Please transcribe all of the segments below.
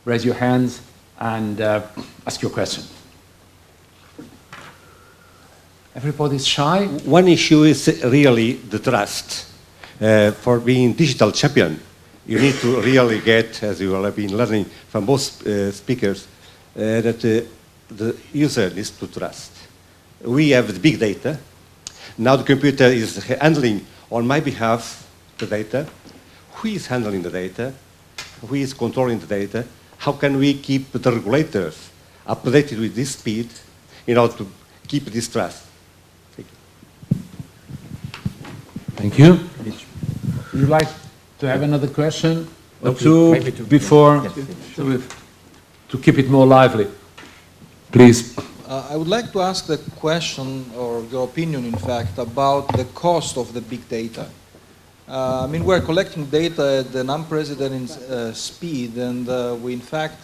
raise your hands and ask your question. Everybody's shy. One issue is really the trust. For being digital champion, you need to really get, as you have been learning from both speakers, that the user needs to trust. We have the big data. Now the computer is handling on my behalf the data. Who is handling the data? Who is controlling the data? How can we keep the regulators updated with this speed in order to keep this trust? Thank you. Would you like to have another question or two before, to keep it more lively? Please. I would like to ask the question, or your opinion in fact, about the cost of the big data. I mean, we're collecting data at an unprecedented speed, and we in fact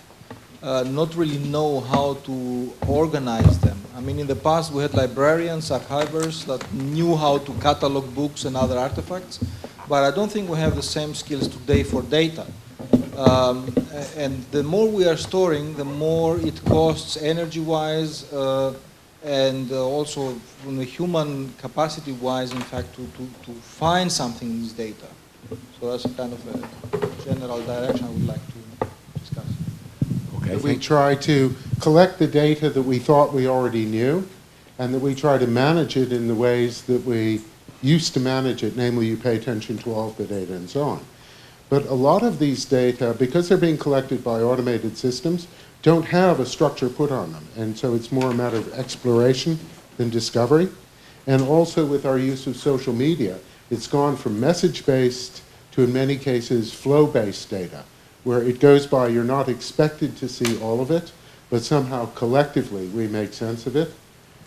not really know how to organize them. I mean, in the past we had librarians, archivers that knew how to catalog books and other artifacts, but I don't think we have the same skills today for data. And the more we are storing, the more it costs energy-wise and also from the human capacity-wise, in fact, to find something in this data. So that's a kind of a general direction I would like to discuss. Okay. We try to collect the data that we thought we already knew, and that we try to manage it in the ways that we used to manage it, namely you pay attention to all of the data and so on. But a lot of these data, because they're being collected by automated systems, don't have a structure put on them. And so it's more a matter of exploration than discovery. And also with our use of social media, it's gone from message-based to, in many cases, flow-based data, where it goes by, you're not expected to see all of it, but somehow collectively we make sense of it.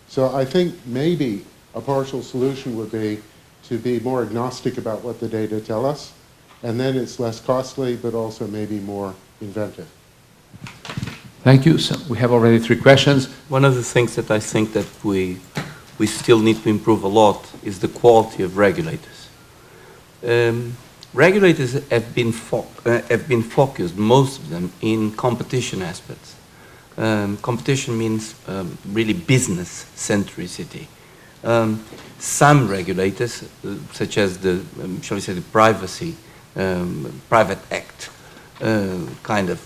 So I think maybe a partial solution would be to be more agnostic about what the data tell us, and then it's less costly, but also maybe more inventive. Thank you. So we have already 3 questions. One of the things that I think that we still need to improve a lot is the quality of regulators. Regulators have been focused, most of them, in competition aspects. Competition means really business centricity. Some regulators, such as the, shall we say, the Private Act kind of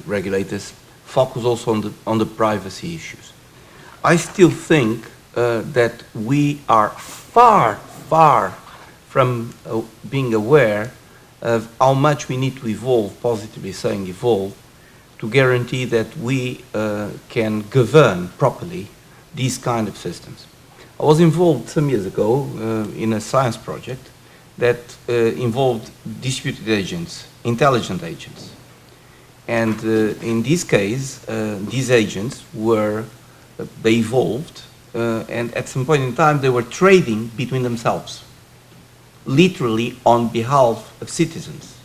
regulators, focus also on the privacy issues. I still think that we are far from being aware of how much we need to evolve, positively saying evolve, to guarantee that we can govern properly these kind of systems. I was involved some years ago in a science project that involved distributed agents, intelligent agents. And in this case, these agents they evolved, and at some point in time they were trading between themselves, literally on behalf of citizens.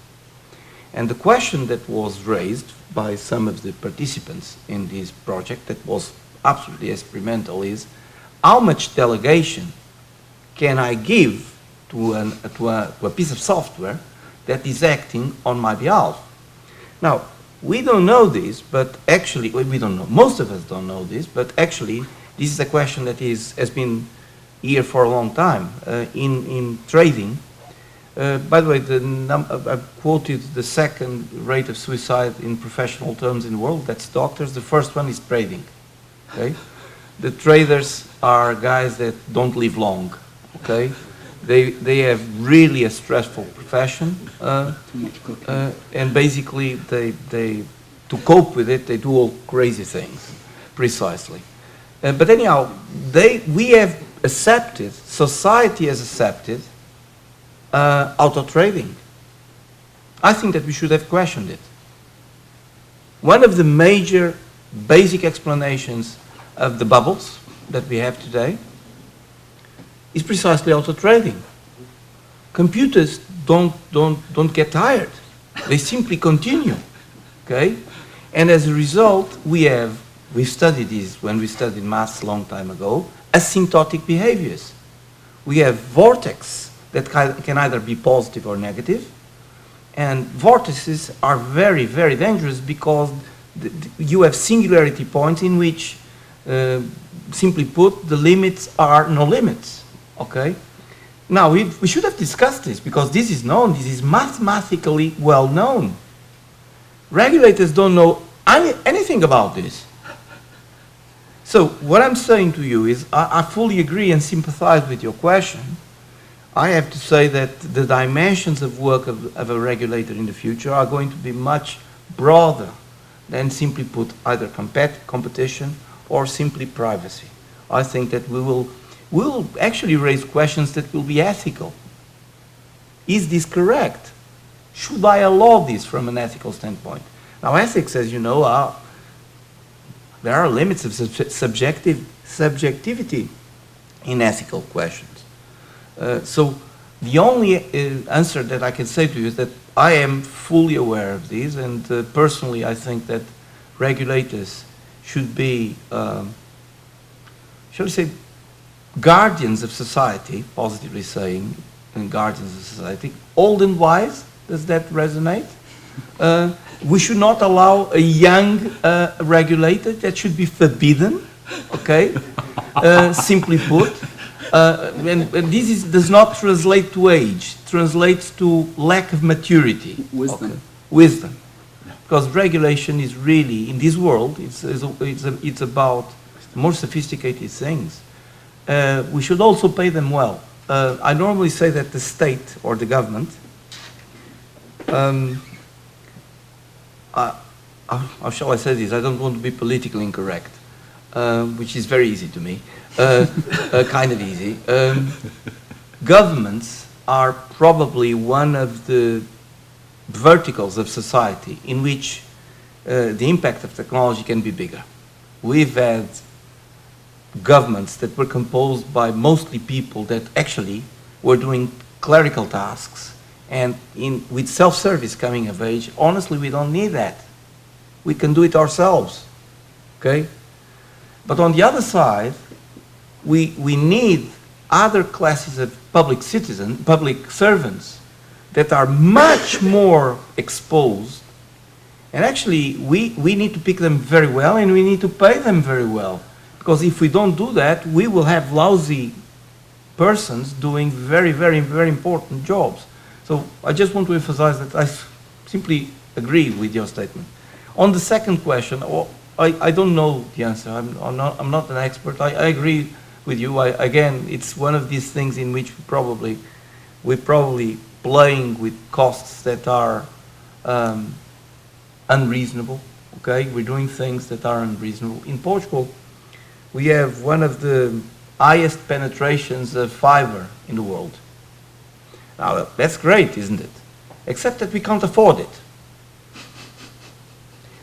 And the question that was raised by some of the participants in this project, that was absolutely experimental, is how much delegation can I give to a piece of software that is acting on my behalf? Now, we don't know this, but actually, we don't know, most of us don't know this, but actually, this is a question that has been here for a long time in trading. By the way, I quoted the second rate of suicide in professional terms in the world, that's doctors. The first one is trading, okay? The traders are guys that don't live long, okay? They have really a stressful profession, and basically to cope with it, they do all crazy things, precisely. But anyhow, we have accepted, society has accepted auto trading. I think that we should have questioned it. One of the major basic explanations of the bubbles that we have today is precisely auto trading. Computers don't get tired. They simply continue, okay? And as a result, we studied this when we studied maths a long time ago, asymptotic behaviors. We have vortex that can either be positive or negative, And vortices are very, very dangerous because you have singularity points in which, simply put, the limits are no limits, okay? Now, we should have discussed this because this is known, this is mathematically well known. Regulators don't know anything about this. So what I'm saying to you is I fully agree and sympathize with your question. I have to say that the dimensions of work of a regulator in the future are going to be much broader than simply put either competition or simply privacy. I think that we will actually raise questions that will be ethical. Is this correct? Should I allow this from an ethical standpoint? Now, ethics, as you know, there are limits of subjectivity in ethical questions. So the only answer that I can say to you is that I am fully aware of these, and personally I think that regulators should be, shall we say, guardians of society, positively saying, and guardians of society, old and wise. Does that resonate? We should not allow a young regulator. That should be forbidden, okay? Simply put. And this does not translate to age, translates to lack of maturity. Wisdom. Okay? Wisdom. Because regulation is really, in this world, it's about more sophisticated things. We should also pay them well. I normally say that the state or the government, how shall I say this? I don't want to be politically incorrect, which is very easy to me. Kind of easy. Governments are probably one of the verticals of society in which the impact of technology can be bigger. We've had governments that were composed by mostly people that actually were doing clerical tasks, and with self-service coming of age, honestly, we don't need that. We can do it ourselves, okay? But on the other side, we need other classes of public servants that are much more exposed, and actually we need to pick them very well and we need to pay them very well, because if we don't do that, we will have lousy persons doing very, very, very important jobs. So I just want to emphasize that I simply agree with your statement. On the second question, I don't know the answer. I'm not an expert. I agree with you. Again, it's one of these things in which we're probably playing with costs that are unreasonable. Okay, we're doing things that are unreasonable. In Portugal, we have one of the highest penetrations of fiber in the world. Now that's great, isn't it? Except that we can't afford it.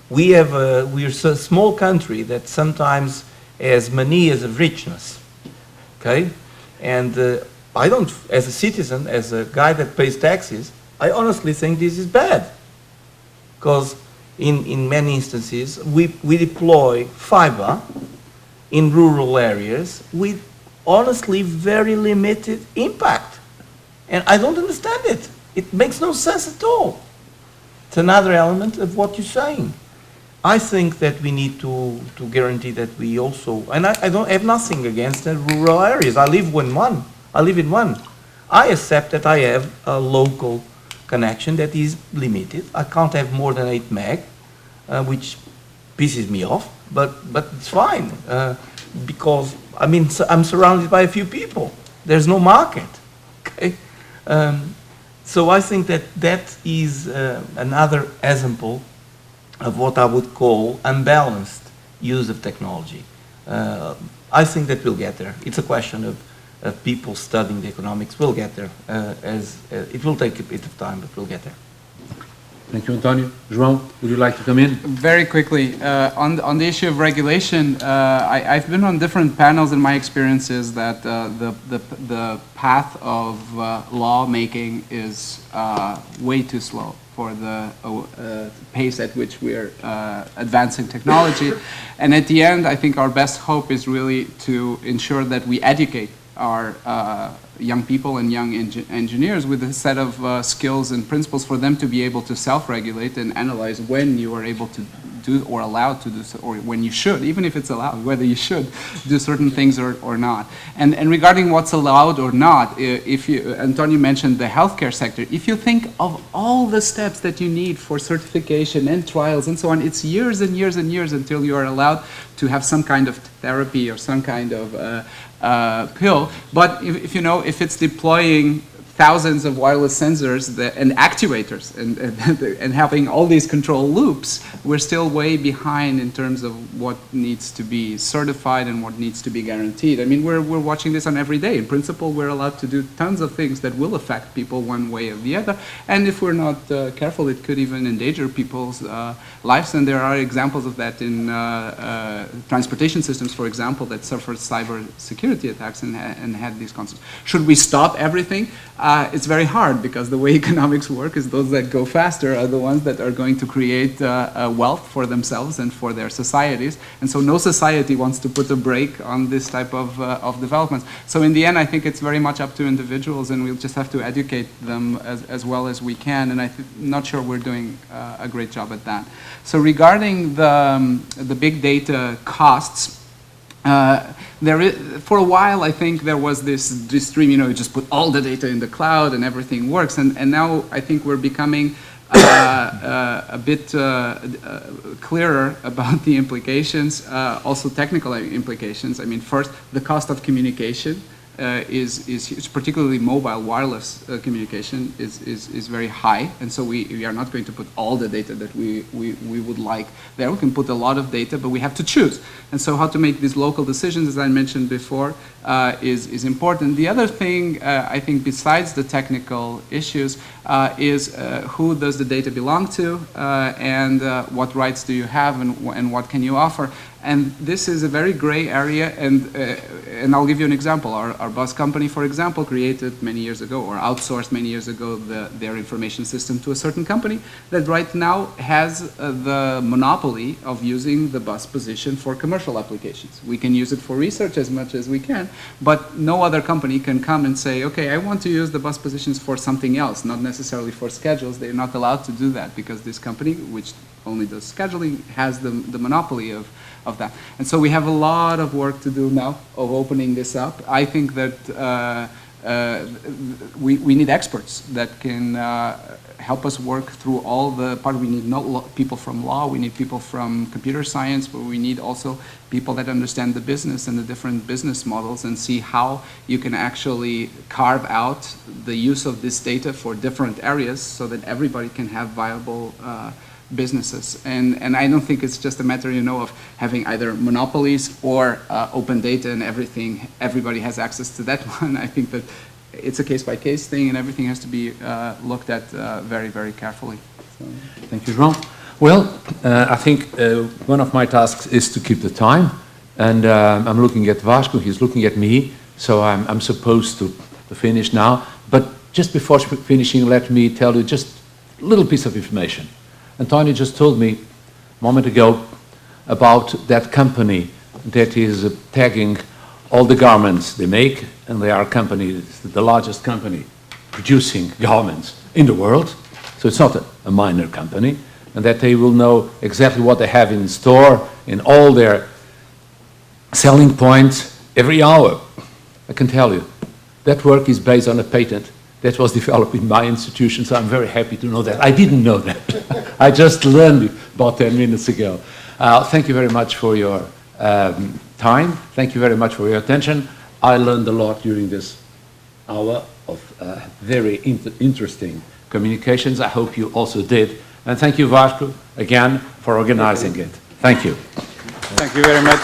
We're a small country that sometimes has manias of richness, okay? And I don't, as a citizen, as a guy that pays taxes, I honestly think this is bad. Because in many instances, we deploy fiber in rural areas with honestly very limited impact. And I don't understand it. It makes no sense at all. It's another element of what you're saying. I think that we need to guarantee that we also, and I don't have nothing against the rural areas. I live in one. I accept that I have a local connection that is limited. I can't have more than 8 meg, which pisses me off, but it's fine, because I mean, I'm surrounded by a few people. There's no market, okay? So I think that is another example of what I would call unbalanced use of technology. I think that we'll get there. It's a question of people studying the economics. We'll get there. It will take a bit of time, but we'll get there. Thank you, António. João, would you like to come in? Very quickly, on the issue of regulation, I've been on different panels, and my experience is that the path of lawmaking is way too slow for the pace at which we're advancing technology. And at the end, I think our best hope is really to ensure that we educate young people and young engineers with a set of skills and principles for them to be able to self-regulate and analyze when you are able to do or allowed to do so, or when you should, even if it's allowed, whether you should do certain things or not. And regarding what's allowed or not, if you, António mentioned the healthcare sector, if you think of all the steps that you need for certification and trials and so on, it's years and years and years until you are allowed to have some kind of therapy or some kind of pill. But if you know, if it's deploying thousands of wireless sensors and actuators and having all these control loops, we're still way behind in terms of what needs to be certified and what needs to be guaranteed. I mean, we're watching this on every day. In principle, we're allowed to do tons of things that will affect people one way or the other. And if we're not careful, it could even endanger people's lives. And there are examples of that in transportation systems, for example, that suffered cyber security attacks and had these concepts. Should we stop everything? It's very hard, because the way economics work is those that go faster are the ones that are going to create wealth for themselves and for their societies. And so no society wants to put a brake on this type of developments. So in the end, I think it's very much up to individuals, and we'll just have to educate them as well as we can. And I'm not sure we're doing a great job at that. So regarding the big data costs, for a while, I think there was this stream, you know, you just put all the data in the cloud and everything works. And now I think we're becoming a bit clearer about the implications, also technical implications. I mean, first, the cost of communication is huge, particularly mobile wireless communication is very high, and so we are not going to put all the data that we would like there. We can put a lot of data, but we have to choose. And so how to make these local decisions, as I mentioned before, is important. The other thing, I think, besides the technical issues, is who does the data belong to, and what rights do you have, and what can you offer. And this is a very gray area, and I'll give you an example. Our bus company, for example, created many years ago, or outsourced many years ago, their information system to a certain company that right now has the monopoly of using the bus position for commercial applications. We can use it for research as much as we can, but no other company can come and say, okay, I want to use the bus positions for something else, not necessarily for schedules. They're not allowed to do that, because this company, which only does scheduling, has the monopoly of that. And so we have a lot of work to do now of opening this up. I think that we need experts that can help us work through all the part. We need people from law, we need people from computer science, but we need also people that understand the business and the different business models, and see how you can actually carve out the use of this data for different areas so that everybody can have viable businesses. And I don't think it's just a matter, you know, of having either monopolies or open data and everything. Everybody has access to that one. I think that it's a case-by-case thing, and everything has to be looked at very, very carefully. So. Thank you, João. Well, I think one of my tasks is to keep the time, and I'm looking at Vasco, he's looking at me, so I'm supposed to finish now. But just before finishing, let me tell you just a little piece of information. António just told me a moment ago about that company that is tagging all the garments they make, and they are companies, the largest company producing garments in the world, so it's not a minor company, and that they will know exactly what they have in store in all their selling points every hour. I can tell you, that work is based on a patent that was developed in my institution, so I'm very happy to know that. I didn't know that. I just learned it about 10 minutes ago. Thank you very much for your time. Thank you very much for your attention. I learned a lot during this hour of very interesting communications. I hope you also did. And thank you, Vasco, again, for organizing it. Thank you. Thank you very much.